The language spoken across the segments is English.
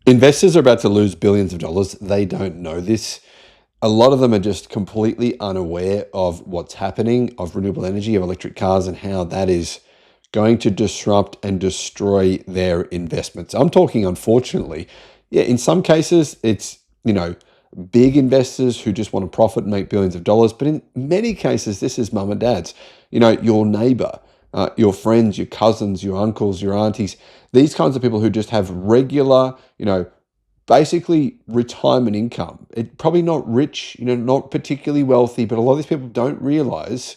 Investors are about to lose billions of dollars. They don't know this. A lot of them are just completely unaware of what's happening, of renewable energy, of electric cars, and how that is going to disrupt and destroy their investments. I'm talking, unfortunately, yeah, in some cases, it's, big investors who just want to profit and make billions of dollars. But in many cases, this is mum and dads, your neighbor, your friends, your cousins, your uncles, your aunties, these kinds of people who just have regular, basically retirement income. It probably not rich, not particularly wealthy, but a lot of these people don't realize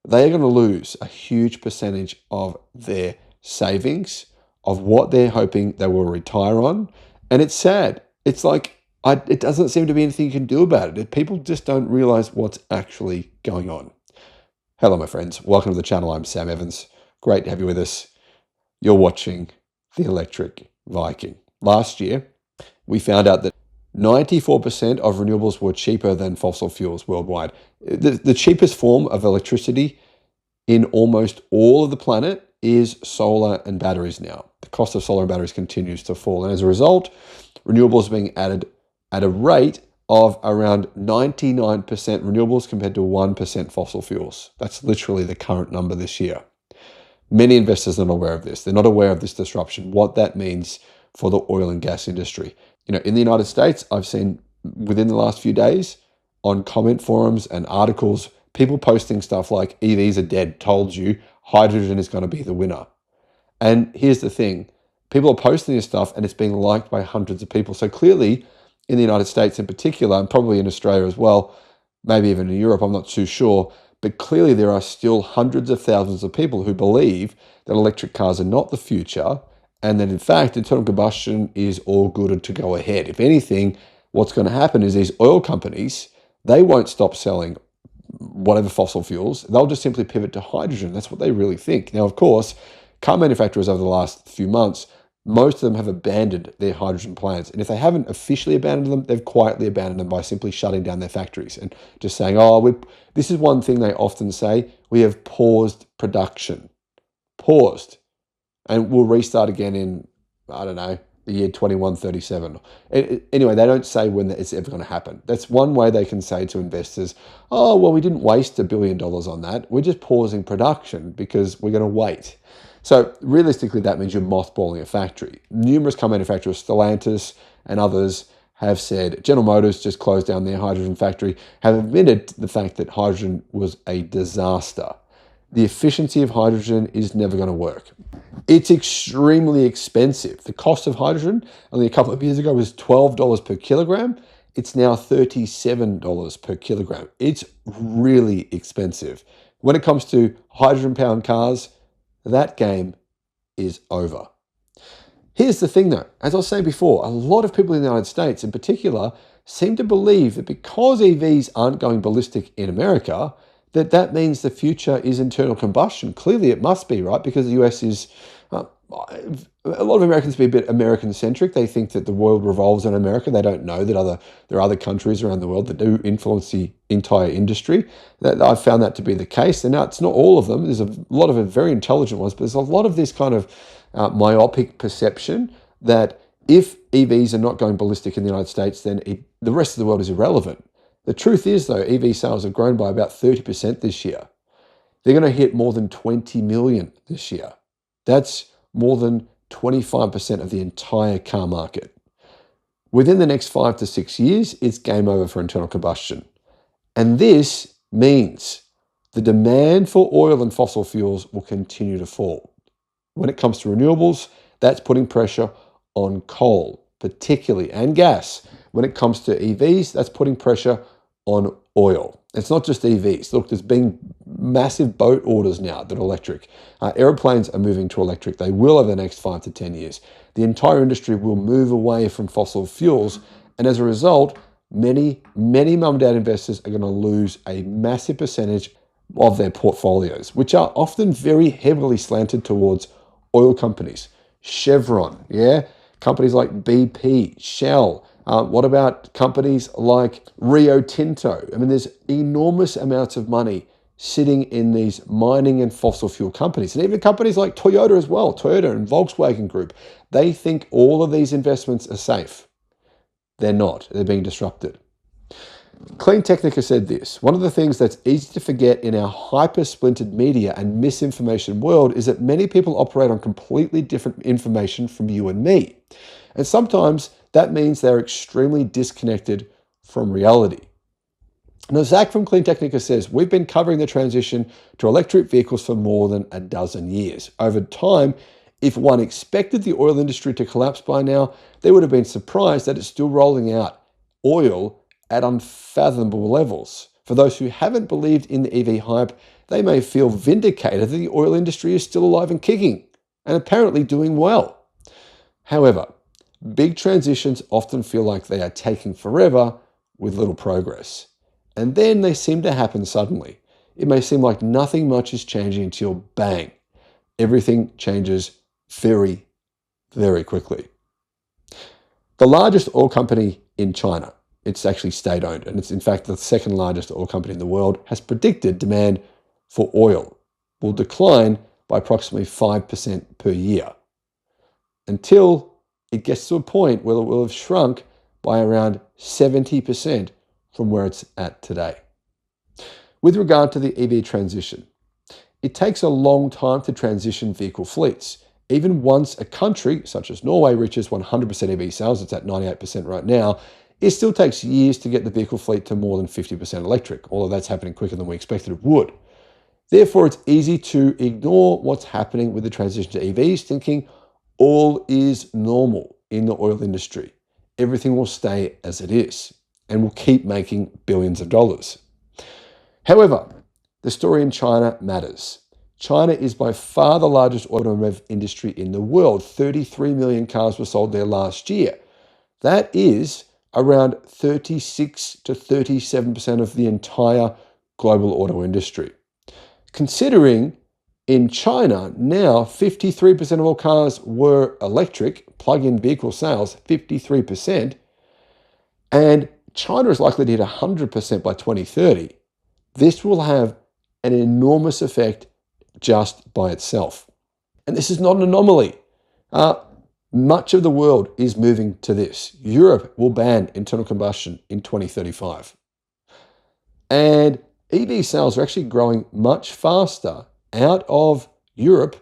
they are going to lose a huge percentage of their savings, of what they're hoping they will retire on. And it's sad. It's like, it doesn't seem to be anything you can do about it. People just don't realize what's actually going on. Hello, my friends. Welcome to the channel. I'm Sam Evans. Great to have you with us. You're watching the Electric Viking. Last year, we found out that 94% of renewables were cheaper than fossil fuels worldwide. The cheapest form of electricity in almost all of the planet is solar and batteries now. The cost of solar and batteries continues to fall. And as a result, renewables are being added at a rate of around 99% renewables compared to 1% fossil fuels. That's literally the current number this year. Many investors are not aware of this. They're not aware of this disruption, what that means for the oil and gas industry. In the United States, I've seen within the last few days on comment forums and articles, people posting stuff like EVs are dead, told you, hydrogen is going to be the winner. And here's the thing, people are posting this stuff and it's being liked by hundreds of people. So clearly in the United States in particular, and probably in Australia as well, maybe even in Europe, I'm not too sure, but clearly there are still hundreds of thousands of people who believe that electric cars are not the future, and that in fact internal combustion is all good to go ahead. If anything, what's going to happen is these oil companies, they won't stop selling whatever fossil fuels. They'll just simply pivot to hydrogen. That's what they really think. Now, of course, car manufacturers over the last few months, most of them have abandoned their hydrogen plants. And if they haven't officially abandoned them, they've quietly abandoned them by simply shutting down their factories and just saying, this is one thing they often say, we have paused production. Paused. And we'll restart again in, I don't know, the year 2137. Anyway, they don't say when it's ever going to happen. That's one way they can say to investors, oh, well, we didn't waste $1 billion on that. We're just pausing production because we're going to wait. So realistically, that means you're mothballing a factory. Numerous car manufacturers, Stellantis and others, have said, General Motors just closed down their hydrogen factory, have admitted the fact that hydrogen was a disaster. The efficiency of hydrogen is never going to work. It's extremely expensive. The cost of hydrogen only a couple of years ago was $12 per kilogram. It's now $37 per kilogram. It's really expensive. When it comes to hydrogen-powered cars, that game is over. Here's the thing though, as I was saying before, a lot of people in the United States in particular seem to believe that because EVs aren't going ballistic in America, that means the future is internal combustion. Clearly it must be, right? Because the US is, a lot of Americans be a bit American-centric. They think that the world revolves on America. They don't know that there are other countries around the world that do influence the entire industry. I've found that to be the case. And now it's not all of them. There's a lot of very intelligent ones, but there's a lot of this kind of myopic perception that if EVs are not going ballistic in the United States, then the rest of the world is irrelevant. The truth is, though, EV sales have grown by about 30% this year. They're going to hit more than 20 million this year. That's more than 25% of the entire car market. Within the next 5 to 6 years, it's game over for internal combustion. And this means the demand for oil and fossil fuels will continue to fall. When it comes to renewables, that's putting pressure on coal, particularly, and gas. When it comes to EVs, that's putting pressure on oil. It's not just EVs. Look, there's been massive boat orders now that are electric. Airplanes are moving to electric. They will over the next 5 to 10 years. The entire industry will move away from fossil fuels. And as a result, many mum and dad investors are going to lose a massive percentage of their portfolios, which are often very heavily slanted towards oil companies. Chevron, yeah? Companies like BP, Shell. What about companies like Rio Tinto? I mean, there's enormous amounts of money sitting in these mining and fossil fuel companies, and even companies like Toyota as well, Toyota and Volkswagen Group. They think all of these investments are safe. They're not. They're being disrupted. Clean Technica said this: one of the things that's easy to forget in our hyper-splintered media and misinformation world is that many people operate on completely different information from you and me. And sometimes that means they're extremely disconnected from reality. Now, Zach from Clean Technica says, we've been covering the transition to electric vehicles for more than a dozen years. Over time, if one expected the oil industry to collapse by now, they would have been surprised that it's still rolling out oil at unfathomable levels. For those who haven't believed in the EV hype, they may feel vindicated that the oil industry is still alive and kicking, and apparently doing well. However, big transitions often feel like they are taking forever with little progress. And then they seem to happen suddenly. It may seem like nothing much is changing until bang, everything changes very, very quickly. The largest oil company in China, it's actually state-owned, and it's in fact the second largest oil company in the world, has predicted demand for oil will decline by approximately 5% per year until it gets to a point where it will have shrunk by around 70% from where it's at today. With regard to the EV transition, it takes a long time to transition vehicle fleets. Even once a country, such as Norway, reaches 100% EV sales, it's at 98% right now, it still takes years to get the vehicle fleet to more than 50% electric, although that's happening quicker than we expected it would. Therefore, it's easy to ignore what's happening with the transition to EVs, thinking all is normal in the oil industry. Everything will stay as it is and will keep making billions of dollars. However, the story in China matters. China is by far the largest automotive industry in the world. 33 million cars were sold there last year. That is around 36 to 37% of the entire global auto industry. Considering in China now 53% of all cars were electric, plug-in vehicle sales, 53%, and China is likely to hit 100% by 2030. This will have an enormous effect just by itself. And this is not an anomaly. Much of the world is moving to this. Europe will ban internal combustion in 2035. And EV sales are actually growing much faster out of Europe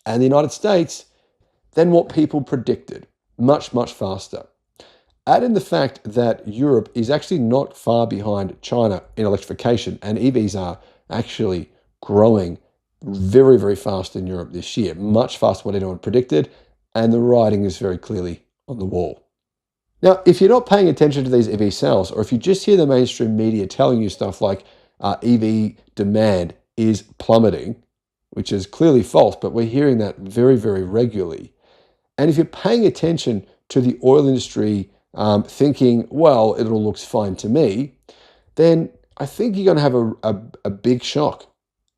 and the United States than what people predicted. Much, much faster. Add in the fact that Europe is actually not far behind China in electrification, and EVs are actually growing very, very fast in Europe this year, much faster than what anyone predicted, and the writing is very clearly on the wall. Now, if you're not paying attention to these EV sales, or if you just hear the mainstream media telling you stuff like EV demand is plummeting, which is clearly false, but we're hearing that very, very regularly. And if you're paying attention to the oil industry thinking, well, it all looks fine to me, then I think you're going to have a big shock.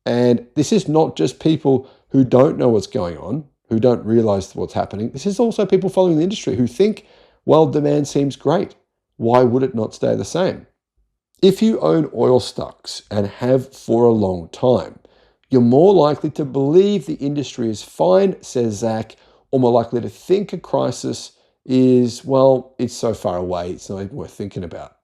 And this is not just people who don't know what's going on, who don't realize what's happening. This is also people following the industry who think, well, demand seems great. Why would it not stay the same? If you own oil stocks and have for a long time, you're more likely to believe the industry is fine, says Zach, or more likely to think a crisis is, well, it's so far away, it's not even worth thinking about.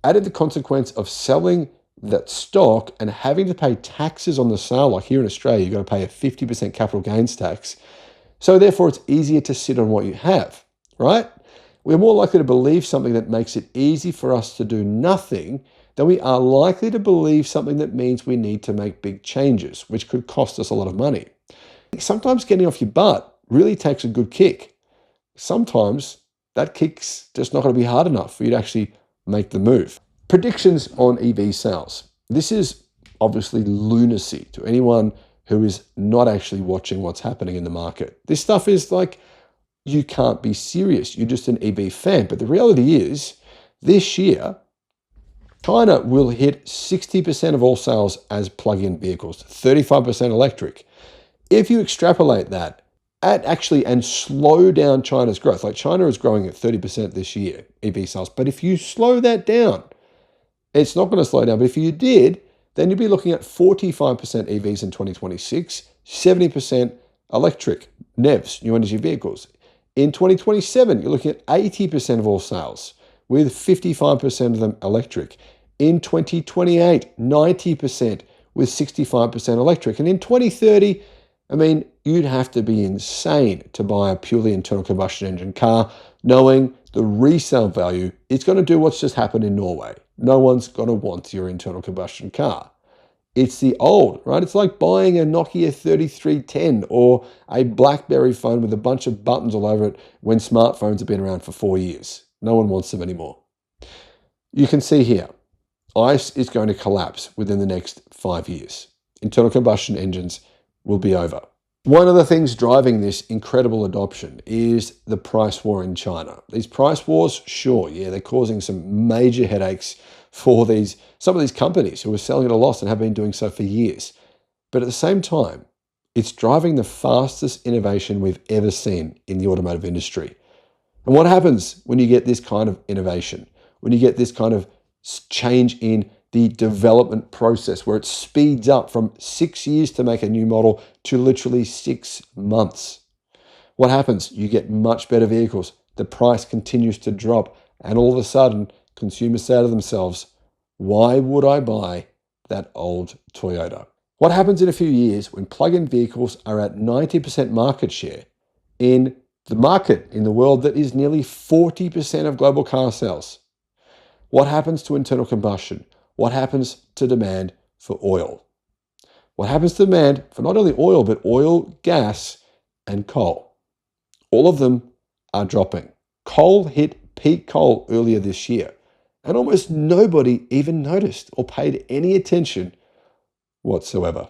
Added the consequence of selling that stock and having to pay taxes on the sale, like here in Australia, you've got to pay a 50% capital gains tax. So therefore, it's easier to sit on what you have, right? We're more likely to believe something that makes it easy for us to do nothing than we are likely to believe something that means we need to make big changes, which could cost us a lot of money. Sometimes getting off your butt really takes a good kick. Sometimes that kick's just not going to be hard enough for you to actually make the move. Predictions on EV sales. This is obviously lunacy to anyone who is not actually watching what's happening in the market. This stuff is like, you can't be serious. You're just an EV fan. But the reality is, this year, China will hit 60% of all sales as plug-in vehicles, 35% electric. If you extrapolate that, and slow down China's growth, like China is growing at 30% this year, EV sales, but if you slow that down, it's not going to slow down, but if you did, then you'd be looking at 45% EVs in 2026, 70% electric, NEVs, new energy vehicles. In 2027, you're looking at 80% of all sales, with 55% of them electric. In 2028, 90%, with 65% electric. And in 2030, I mean, you'd have to be insane to buy a purely internal combustion engine car, knowing the resale value is going to do what's just happened in Norway. No one's going to want your internal combustion car. It's the old, right? It's like buying a Nokia 3310 or a BlackBerry phone with a bunch of buttons all over it when smartphones have been around for 4 years. No one wants them anymore. You can see here, ICE is going to collapse within the next 5 years. Internal combustion engines will be over. One of the things driving this incredible adoption is the price war in China. These price wars, sure, yeah, they're causing some major headaches for some of these companies who are selling at a loss and have been doing so for years. But at the same time, it's driving the fastest innovation we've ever seen in the automotive industry. And what happens when you get this kind of innovation? When you get this kind of change in the development process where it speeds up from 6 years to make a new model to literally 6 months. What happens? You get much better vehicles. The price continues to drop. And all of a sudden, consumers say to themselves, why would I buy that old Toyota? What happens in a few years when plug-in vehicles are at 90% market share in the market in the world that is nearly 40% of global car sales? What happens to internal combustion? What happens to demand for oil? What happens to demand for not only oil, but oil, gas, and coal? All of them are dropping. Coal hit peak coal earlier this year, and almost nobody even noticed or paid any attention whatsoever.